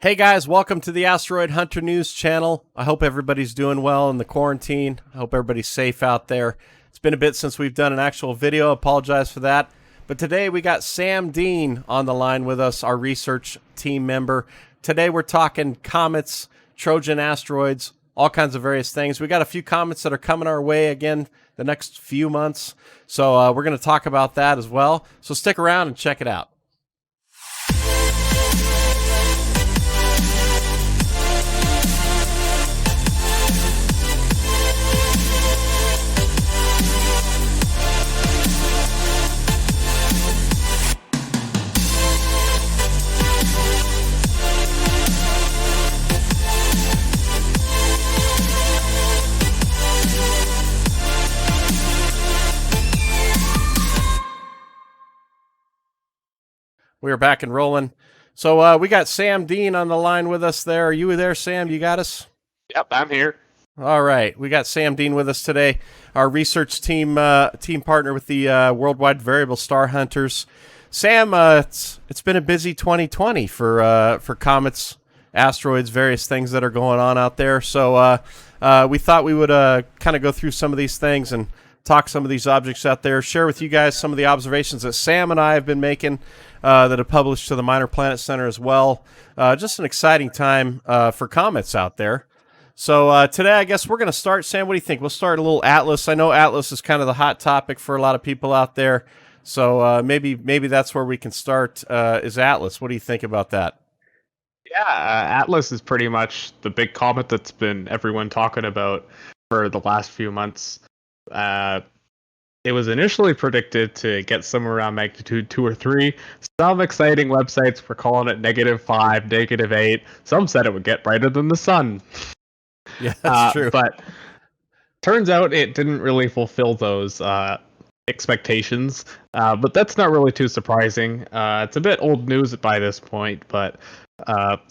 Hey guys, welcome to the Asteroid Hunter News channel. I hope everybody's doing well in the quarantine. I hope everybody's safe out there. It's been a bit since we've done an actual video. Apologize for that. But today we got Sam Dean on the line with us, our research team member. Today we're talking comets, Trojan asteroids, all kinds of various things. We got a few comets that are coming our way again the next few months. So we're going to talk about that as well. So stick around and check it out. We are back and rolling. So we got Sam Dean on the line with us there. Are you there, Sam? You got us? Yep, I'm here. All right. We got Sam Dean with us today, our research team partner with the Worldwide Variable Star Hunters. Sam, it's been a busy 2020 for comets, asteroids, various things that are going on out there. So we thought we would kind of go through some of these things and talk some of these objects out there, share with you guys some of the observations that Sam and I have been making that have published to the Minor Planet Center as well. Just an exciting time for comets out there. So today, I guess we're going to start. Sam, what do you think? We'll start a little Atlas. I know Atlas is kind of the hot topic for a lot of people out there. So maybe that's where we can start is Atlas. What do you think about that? Yeah, Atlas is pretty much the big comet that's been everyone talking about for the last few months. It was initially predicted to get somewhere around magnitude 2 or 3. Some exciting websites were calling it -5, -8. Some said it would get brighter than the sun. Yeah, that's true. But turns out it didn't really fulfill those expectations. But that's not really too surprising. It's a bit old news by this point, but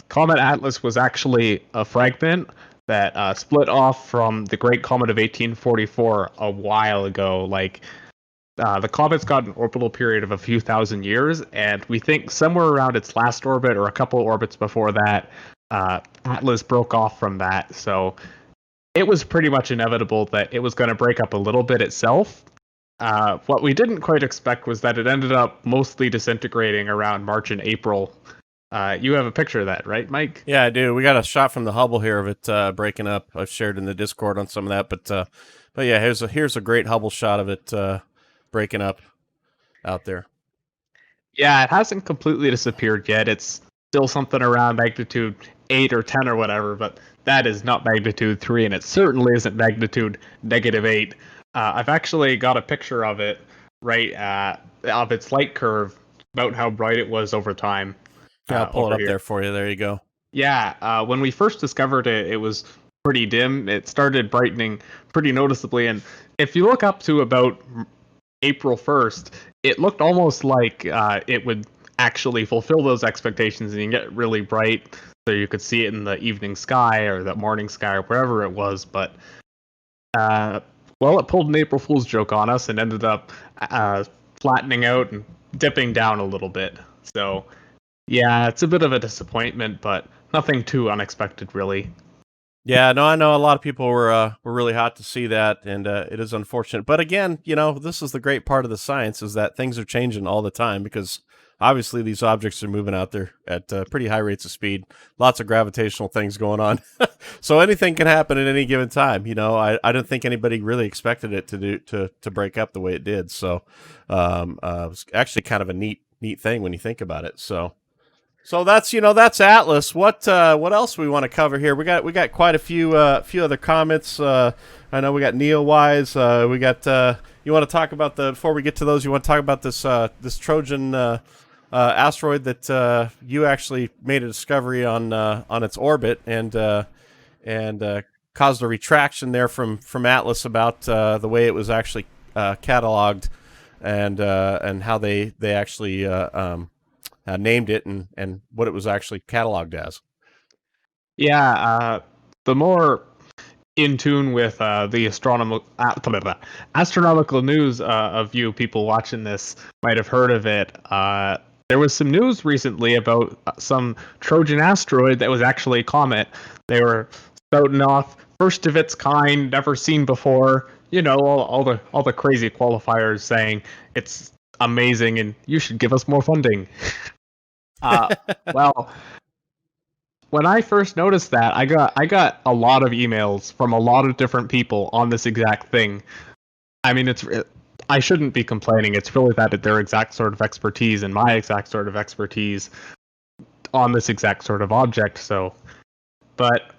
Comet Atlas was actually a fragment that split off from the Great Comet of 1844 a while ago. The comet's got an orbital period of a few thousand years, and we think somewhere around its last orbit or a couple orbits before that, Atlas broke off from that. So it was pretty much inevitable that it was going to break up a little bit itself. What we didn't quite expect was that it ended up mostly disintegrating around March and April. You have a picture of that, right, Mike? Yeah, I do. We got a shot from the Hubble here of it breaking up. I've shared in the Discord on some of that, but yeah, here's a great Hubble shot of it breaking up out there. Yeah, it hasn't completely disappeared yet. It's still something around magnitude 8 or 10 or whatever, but that is not magnitude 3, and it certainly isn't magnitude -8. I've actually got a picture of it, right, of its light curve, about how bright it was over time. Yeah, I'll pull it up there for you. There you go. Yeah, when we first discovered it, it was pretty dim. It started brightening pretty noticeably, and if you look up to about April 1st, it looked almost like it would actually fulfill those expectations and you get really bright, so you could see it in the evening sky or the morning sky or wherever it was. But well, it pulled an April Fool's joke on us and ended up flattening out and dipping down a little bit. So yeah, it's a bit of a disappointment, but nothing too unexpected, really. Yeah, no, I know a lot of people were really hot to see that, and it is unfortunate. But again, this is the great part of the science, is that things are changing all the time, because obviously these objects are moving out there at pretty high rates of speed. Lots of gravitational things going on. So anything can happen at any given time. I don't think anybody really expected it to break up the way it did. So it was actually kind of a neat thing when you think about it. So that's Atlas. What else we want to cover here? We got quite a few other comets. I know we got Neowise. We got you want to talk about before we get to those, you want to talk about this Trojan asteroid that you actually made a discovery on its orbit and caused a retraction there from Atlas about the way it was actually cataloged and how they actually named it and what it was actually cataloged as. Yeah, the more in tune with the astronomical news of you people watching this might have heard of it. there was some news recently about some Trojan asteroid that was actually a comet. They were spouting off first of its kind, never seen before. All the crazy qualifiers saying it's amazing and you should give us more funding. Well, when I first noticed that, I got a lot of emails from a lot of different people on this exact thing. I mean, I shouldn't be complaining. It's really that their exact sort of expertise and my exact sort of expertise on this exact sort of object. So, but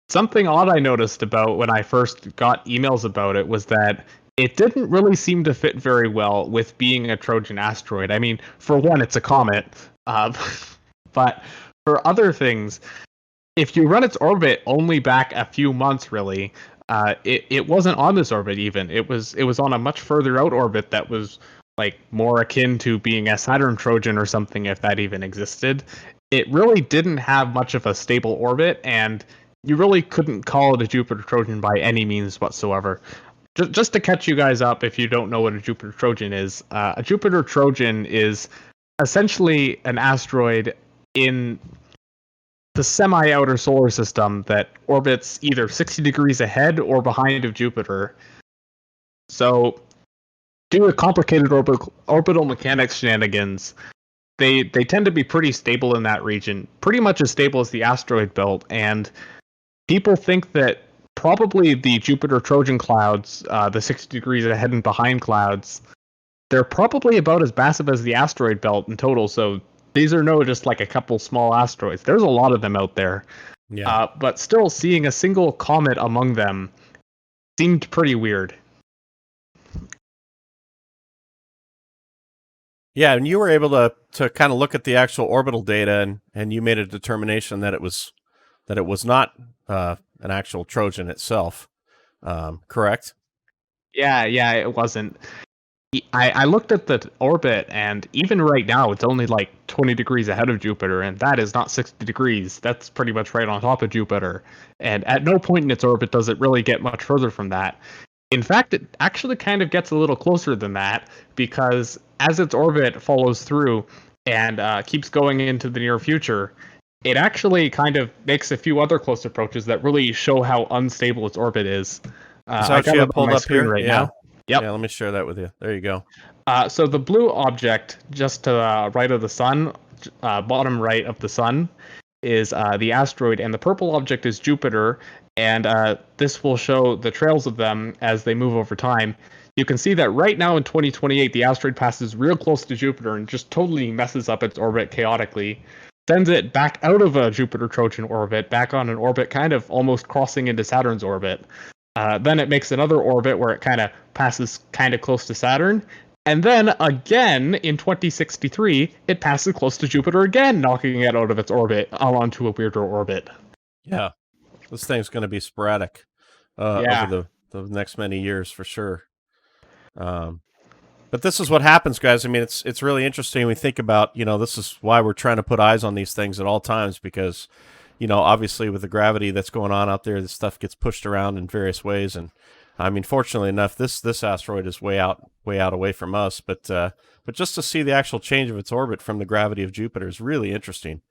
something odd I noticed about when I first got emails about it was that it didn't really seem to fit very well with being a Trojan asteroid. I mean, for one, it's a comet, uh, but for other things, if you run its orbit only back a few months, really, it wasn't on this orbit even. It was on a much further out orbit that was like more akin to being a Saturn Trojan or something, if that even existed. It really didn't have much of a stable orbit, and you really couldn't call it a Jupiter Trojan by any means whatsoever. Just to catch you guys up, if you don't know what a Jupiter Trojan is, a Jupiter Trojan is essentially an asteroid in the semi-outer solar system that orbits either 60 degrees ahead or behind of Jupiter. So, due to complicated orbital mechanics shenanigans, they tend to be pretty stable in that region, pretty much as stable as the asteroid belt. And people think that probably the Jupiter Trojan clouds, the 60 degrees ahead and behind clouds, they're probably about as massive as the asteroid belt in total. So these are no just like a couple small asteroids. There's a lot of them out there. Yeah. But still, seeing a single comet among them seemed pretty weird. Yeah, and you were able to kind of look at the actual orbital data, and you made a determination that it was not an actual Trojan itself. Correct? Yeah, it wasn't. I looked at the orbit, and even right now, it's only like 20 degrees ahead of Jupiter, and that is not 60 degrees. That's pretty much right on top of Jupiter. And at no point in its orbit does it really get much further from that. In fact, it actually kind of gets a little closer than that, because as its orbit follows through and keeps going into the near future, it actually kind of makes a few other close approaches that really show how unstable its orbit is. Is that I what got you it have on pulled my up screen here? right Yeah. now. Yep. Yeah, let me share that with you. There you go. So the blue object just to the right of the sun, bottom right of the sun, is the asteroid, and the purple object is Jupiter. And this will show the trails of them as they move over time. You can see that right now in 2028, the asteroid passes real close to Jupiter and just totally messes up its orbit chaotically. Sends it back out of a Jupiter Trojan orbit, back on an orbit kind of almost crossing into Saturn's orbit. Then it makes another orbit where it kind of passes kind of close to Saturn. And then again in 2063, it passes close to Jupiter again, knocking it out of its orbit onto a weirder orbit. Yeah, this thing's going to be sporadic over Yeah. the next many years for sure. But this is what happens, guys. I mean, it's really interesting when we think about, this is why we're trying to put eyes on these things at all times, because, obviously with the gravity that's going on out there, this stuff gets pushed around in various ways. And I mean, fortunately enough, this asteroid is way out away from us. But just to see the actual change of its orbit from the gravity of Jupiter is really interesting.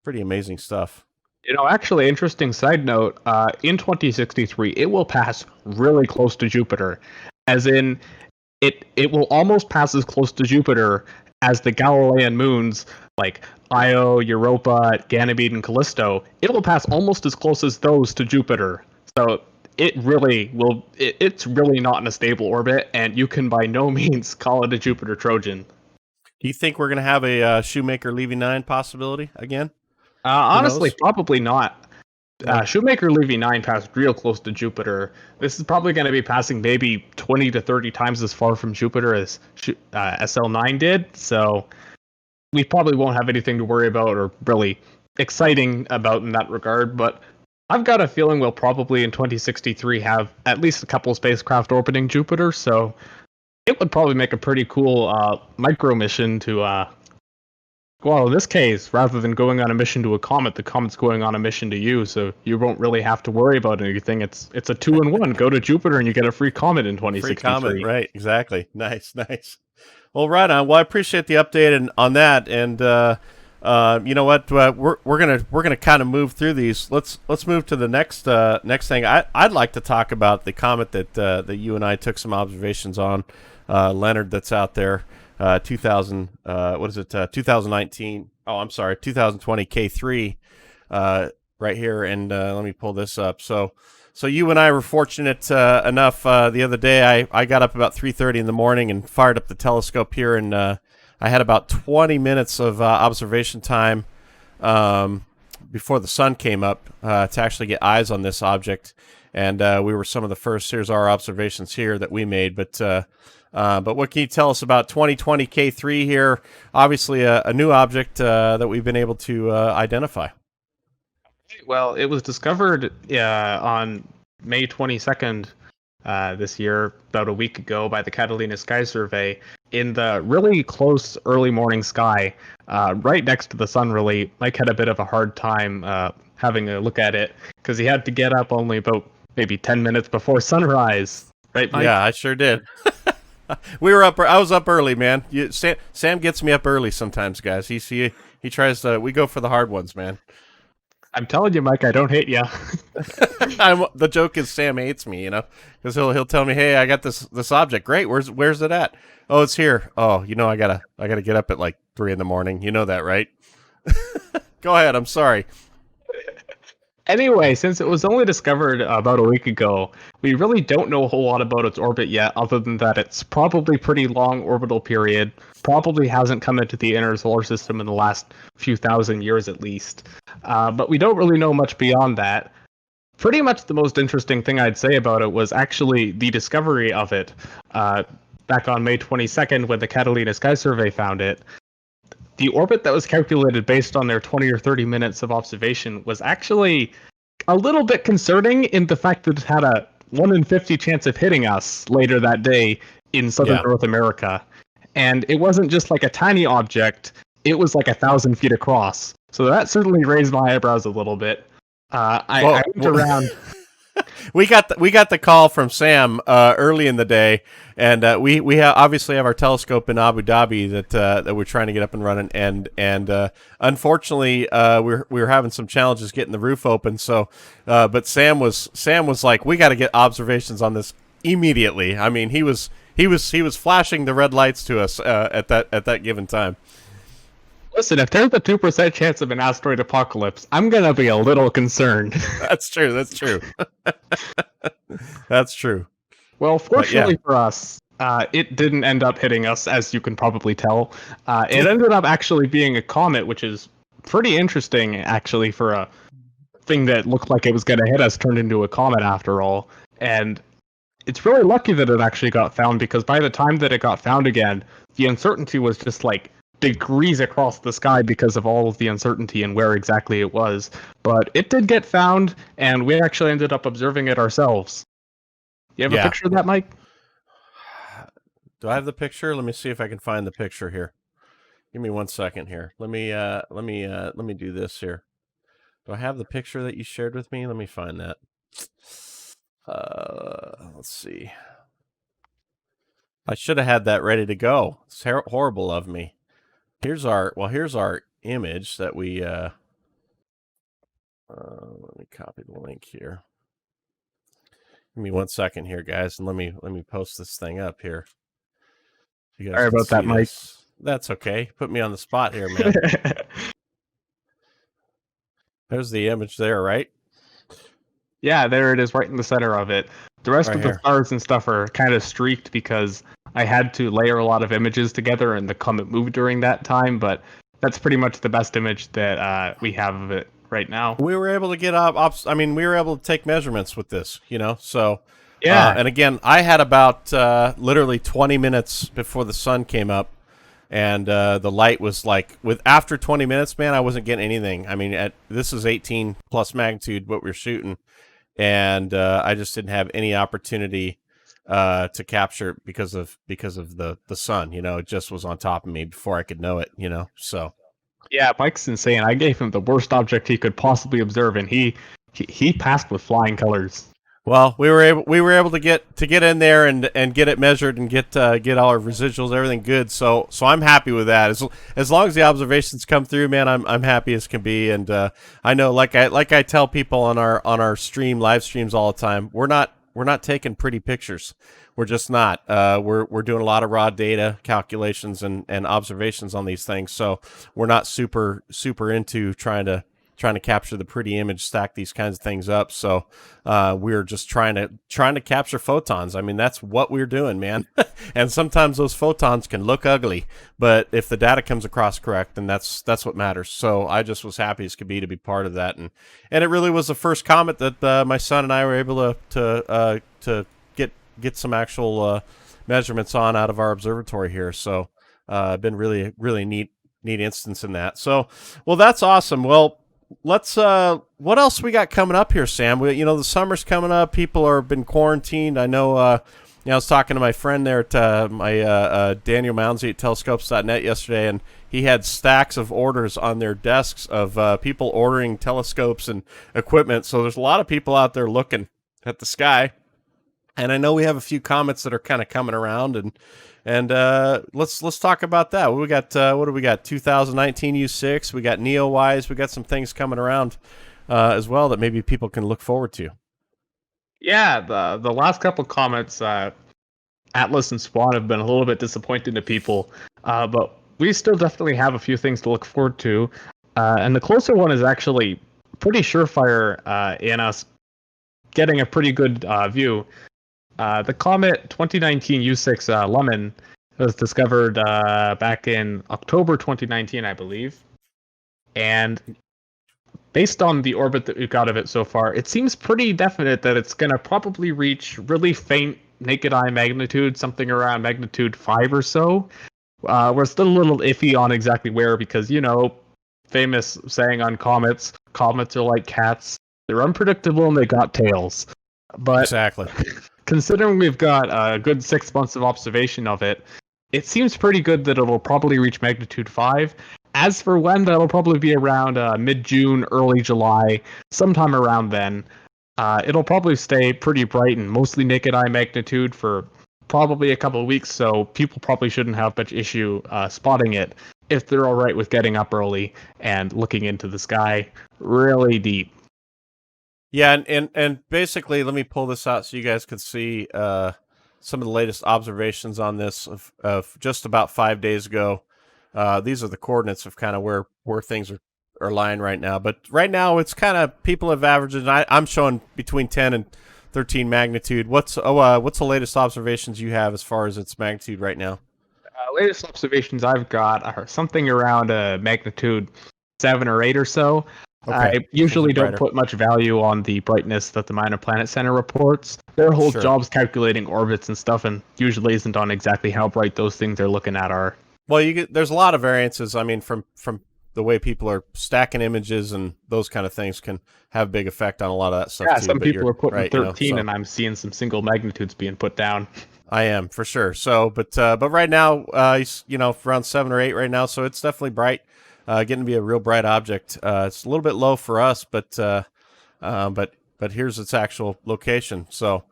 Pretty amazing stuff. Actually, interesting side note, in 2063, it will pass really close to Jupiter. As in, it will almost pass as close to Jupiter as the Galilean moons like Io, Europa, Ganymede, and Callisto. It will pass almost as close as those to Jupiter. So it really will. It's really not in a stable orbit, and you can by no means call it a Jupiter Trojan. Do you think we're going to have a Shoemaker Levy 9 possibility again? Who Honestly, knows? probably not. No. Shoemaker Levy 9 passed real close to Jupiter. This is probably going to be passing maybe 20 to 30 times as far from Jupiter as SL9 did. So we probably won't have anything to worry about or really exciting about in that regard. But I've got a feeling we'll probably in 2063 have at least a couple spacecraft orbiting Jupiter. So it would probably make a pretty cool micro mission to Well, in this case, rather than going on a mission to a comet, the comet's going on a mission to you, so you won't really have to worry about anything. It's a 2-in-1. Go to Jupiter and you get a free comet in Free comet, 2063. right? Exactly. Nice, nice. Well, right on. Well, I appreciate the update and on that. And you know what? We're gonna kind of move through these. Let's move to the next thing. I'd like to talk about the comet that you and I took some observations on, Leonard. That's out there. 2000. What is it? 2019. Oh, I'm sorry. 2020 K3. Right here. And let me pull this up. So you and I were fortunate enough the other day. I got up about 3:30 in the morning and fired up the telescope here, and I had about 20 minutes of observation time before the sun came up to actually get eyes on this object. And we were some of the first. Here's our observations here that we made. But what can you tell us about 2020 K3 here? Obviously, a new object that we've been able to identify. Well, it was discovered on May 22nd this year, about a week ago, by the Catalina Sky Survey in the really close early morning sky, right next to the sun, really. Mike had a bit of a hard time having a look at it because he had to get up only about maybe 10 minutes before sunrise. Right, Mike? Yeah, I sure did. We were up. I was up early, man. Sam gets me up early sometimes, guys. He tries to. We go for the hard ones, man. I'm telling you, Mike, I don't hate you. The joke is Sam hates me, because he'll tell me, hey, I got this object. Great, where's it at? Oh, it's here. Oh, I gotta get up at like 3 in the morning. You know that, right? Go ahead. I'm sorry. Anyway, since it was only discovered about a week ago, we really don't know a whole lot about its orbit yet, other than that it's probably pretty long orbital period, probably hasn't come into the inner solar system in the last few thousand years at least. But we don't really know much beyond that. Pretty much the most interesting thing I'd say about it was actually the discovery of it back on May 22nd when the Catalina Sky Survey found it. The orbit that was calculated based on their 20 or 30 minutes of observation was actually a little bit concerning in the fact that it had a 1 in 50 chance of hitting us later that day in southern North America. And it wasn't just like a tiny object, it was like 1,000 feet across. So that certainly raised my eyebrows a little bit. I went around. We got the call from Sam early in the day, and we obviously have our telescope in Abu Dhabi that we're trying to get up and running, and unfortunately we were having some challenges getting the roof open. So, but Sam was like, we got to get observations on this immediately. I mean, he was flashing the red lights to us at that given time. Listen, if there's a 2% chance of an asteroid apocalypse, I'm going to be a little concerned. That's true. That's true. That's true. Well, fortunately for us, it didn't end up hitting us, as you can probably tell. It ended up actually being a comet, which is pretty interesting, actually, for a thing that looked like it was going to hit us turned into a comet after all. And it's really lucky that it actually got found, because by the time that it got found again, the uncertainty was just like degrees across the sky because of all of the uncertainty and where exactly it was. But it did get found, and we actually ended up observing it ourselves. You have a picture of that, Mike? Do I have the picture? Let me see if I can find the picture here. Give me 1 second here. Let me do this here. Do I have the picture that you shared with me? Let me find that. Let's see. I should have had that ready to go. It's horrible of me. Here's our image that we let me copy the link here. Give me 1 second here, guys, and let me post this thing up here. Sorry about that, Mike. That's okay. Put me on the spot here, man. There's the image there, right? Yeah, there it is, right in the center of it. The rest of the stars and stuff are kind of streaked because I had to layer a lot of images together and the comet moved during that time, but that's pretty much the best image that we have of it right now. We were able to get we were able to take measurements with this, so yeah. And again, I had about literally 20 minutes before the sun came up, and the light was like, after 20 minutes, man, I wasn't getting anything. I mean, this is 18 plus magnitude what we're shooting, and I just didn't have any opportunity to capture it because of the sun. It just was on top of me before I could know it. So Yeah, Mike's insane. I gave him the worst object he could possibly observe, and he passed with flying colors. Well, we were able to get in there and get it measured and get all our residuals, everything good. So I'm happy with that. As long as the observations come through, man, I'm happy as can be. And I know, like I tell people on our live streams all the time, we're not taking pretty pictures. We're just not. We're doing a lot of raw data calculations and observations on these things. So we're not super into trying to capture the pretty image, stack these kinds of things up. So we're just trying to capture photons. I mean, that's what we're doing, man. And sometimes those photons can look ugly, but if the data comes across correct, then that's what matters. So I just was happy as could be to be part of that, and it really was the first comet that my son and I were able to get some actual measurements on out of our observatory here. So been really neat instance in that. So well, that's awesome. Well, let's what else we got coming up here, Sam? The summer's coming up. People are been quarantined. I know I was talking to my friend there at my Daniel Mounsey at telescopes.net yesterday, and he had stacks of orders on their desks of people ordering telescopes and equipment. So there's a lot of people out there looking at the sky, and I know we have a few comets that are kind of coming around, and let's talk about that. What do we got? 2019 U6. We got Neowise. We got some things coming around as well that maybe people can look forward to. Yeah, the last couple comets, Atlas and Swan, have been a little bit disappointing to people, but we still definitely have a few things to look forward to. And the closer one is actually pretty surefire in us getting a pretty good view. The comet 2019 U6 Lemon was discovered back in October 2019, I believe. And based on the orbit that we've got of it so far, it seems pretty definite that it's going to probably reach really faint naked eye magnitude, something around magnitude 5 or so. We're still a little iffy on exactly where because, famous saying on comets are like cats. They're unpredictable and they got tails. But Exactly. considering we've got a good 6 months of observation of it, it seems pretty good that it'll probably reach magnitude 5. As for when, that'll probably be around mid-June, early July, sometime around then. It'll probably stay pretty bright and mostly naked eye magnitude for probably a couple of weeks, so people probably shouldn't have much issue spotting it if they're all right with getting up early and looking into the sky really deep. Yeah, and basically, let me pull this out so you guys can see some of the latest observations on this of just about 5 days ago. These are the coordinates of kind of where things are lying right now. But right now, it's kind of people have averaged, and I'm showing between 10 and 13 magnitude. What's the latest observations you have as far as its magnitude right now? Latest observations I've got are something around magnitude 7 or 8 or so. Okay. I usually don't put much value on the brightness that the Minor Planet Center reports. Their whole job's calculating orbits and stuff, and usually isn't on exactly how bright those things they're looking at are. Well, there's a lot of variances. I mean, from the way people are stacking images and those kind of things can have a big effect on a lot of that stuff. Yeah, too, some people are putting right, 13, and I'm seeing some single magnitudes being put down. I am for sure. So, but right now, around 7 or 8 right now, so it's definitely bright. Getting to be a real bright object. It's a little bit low for us, but here's its actual location. So,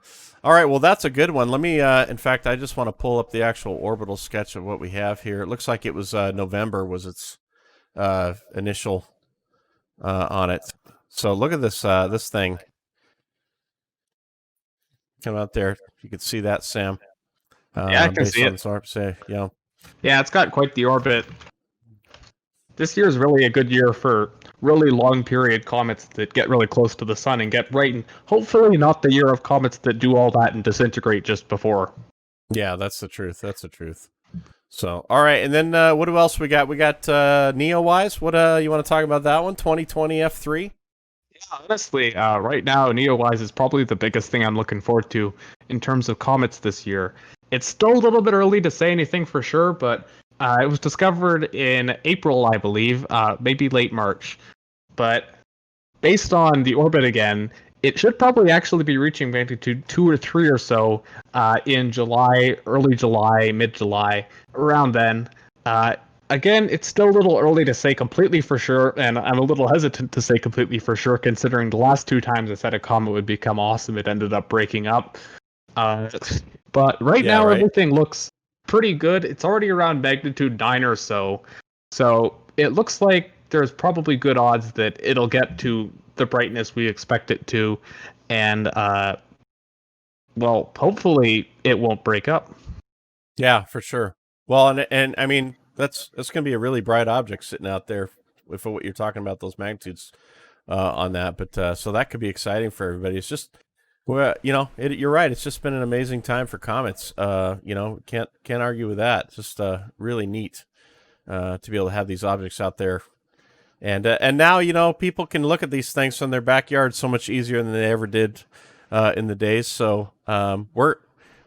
all right, well, that's a good one. Let me, in fact, I just want to pull up the actual orbital sketch of what we have here. It looks like it was November was its initial on it. So look at this thing. Come out there. You can see that, Sam. Yeah, I can see it. Yeah, it's got quite the orbit. This year is really a good year for really long period comets that get really close to the sun and get bright, and hopefully not the year of comets that do all that and disintegrate just before. Yeah, that's the truth. So, all right, and then what else we got? We got Neowise. What you want to talk about that one? 2020 F3. Yeah, honestly, right now Neowise is probably the biggest thing I'm looking forward to in terms of comets this year. It's still a little bit early to say anything for sure, but it was discovered in April, I believe, maybe late March. But based on the orbit again, it should probably actually be reaching magnitude 2 or 3 or so in July, early July, mid-July, around then. Again, it's still a little early to say completely for sure, and I'm a little hesitant to say completely for sure, considering the last 2 times I said a comet would become awesome, it ended up breaking up. Uh, but right Yeah, now, right. everything looks pretty good. It's already around magnitude 9 or so. So it looks like there's probably good odds that it'll get to the brightness we expect it to. And, well, hopefully it won't break up. Yeah, for sure. Well, and I mean that's going to be a really bright object sitting out there with what you're talking about, those magnitudes on that. But so that could be exciting for everybody. It's just, well, you're right. It's just been an amazing time for comets. Can't argue with that. It's just really neat to be able to have these objects out there. And now people can look at these things from their backyard so much easier than they ever did in the days. So we're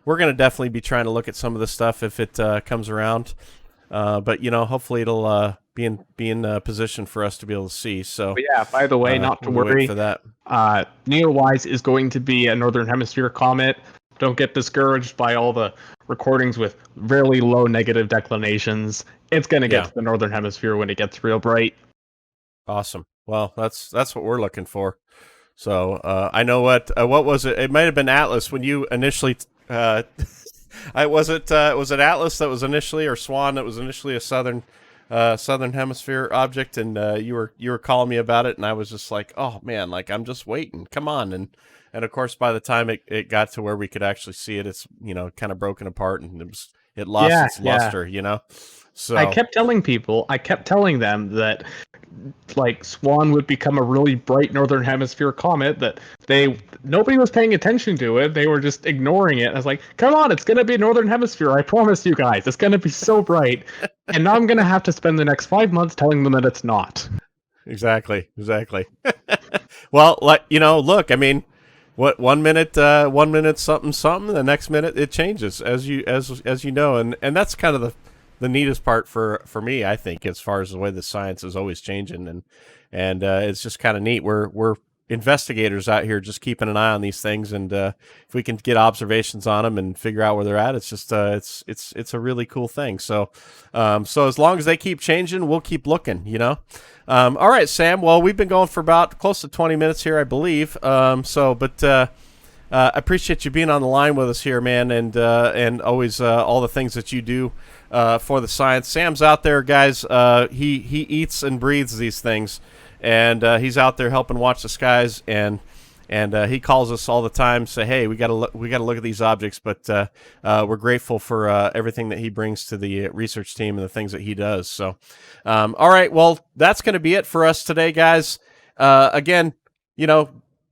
going to definitely be trying to look at some of the stuff if it comes around. But hopefully it'll be in position for us to be able to see. So But yeah, by the way, not to we'll worry. wait for that. Neowise is going to be a Northern Hemisphere comet. Don't get discouraged by all the recordings with really low negative declinations. It's going to get to the Northern Hemisphere when it gets real bright. Awesome. Well, that's what we're looking for. So I know what was it? It might have been Atlas when you initially. Was it Atlas that was initially, or Swan that was initially a southern hemisphere object, and you were calling me about it, and I was just like, oh man, like I'm just waiting, come on, and of course by the time it got to where we could actually see it, it's kind of broken apart, and it lost its luster, So I kept telling them that like Swan would become a really bright Northern Hemisphere comet, that nobody was paying attention to it. They were just ignoring it. I was like, come on, it's going to be Northern Hemisphere. I promise you guys, it's going to be so bright. And now I'm going to have to spend the next 5 months telling them that it's not. Exactly. Well, look, I mean, what 1 minute something, the next minute it changes as you know, and that's kind of the neatest part for me, I think, as far as the way the science is always changing, and it's just kind of neat. We're investigators out here just keeping an eye on these things, and if we can get observations on them and figure out where they're at, it's just it's a really cool thing. So as long as they keep changing, we'll keep looking, all right, Sam, well, we've been going for about close to 20 minutes here, I believe. I appreciate you being on the line with us here, man, and always all the things that you do for the science. Sam's out there, guys. He eats and breathes these things, and he's out there helping watch the skies. And he calls us all the time, say, "Hey, we got to look at these objects." But we're grateful for everything that he brings to the research team and the things that he does. So, all right, well, that's going to be it for us today, guys. Again,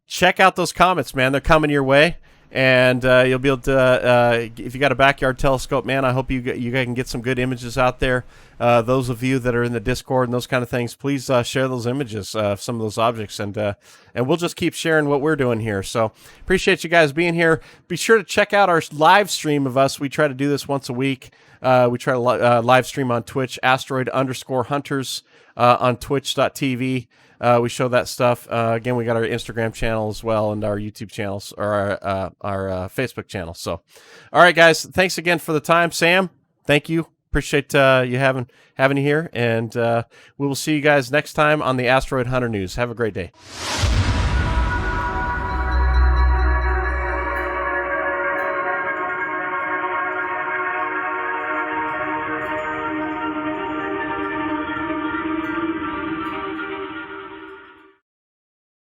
check out those comets, man. They're coming your way, and you'll be able to, if you got a backyard telescope, man, I hope you guys can get some good images out there. Those of you that are in the Discord and those kind of things, please share those images of some of those objects, and we'll just keep sharing what we're doing here. So appreciate you guys being here. Be sure to check out our live stream of us. We try to do this once a week. We try to live stream on Twitch, Asteroid_Hunters on Twitch.tv. We show that stuff. Again, we got our Instagram channel as well, and our YouTube channels, or our Facebook channel. So, all right, guys, thanks again for the time. Sam, thank you. Appreciate you having you here, and we will see you guys next time on the Asteroid Hunter News. Have a great day.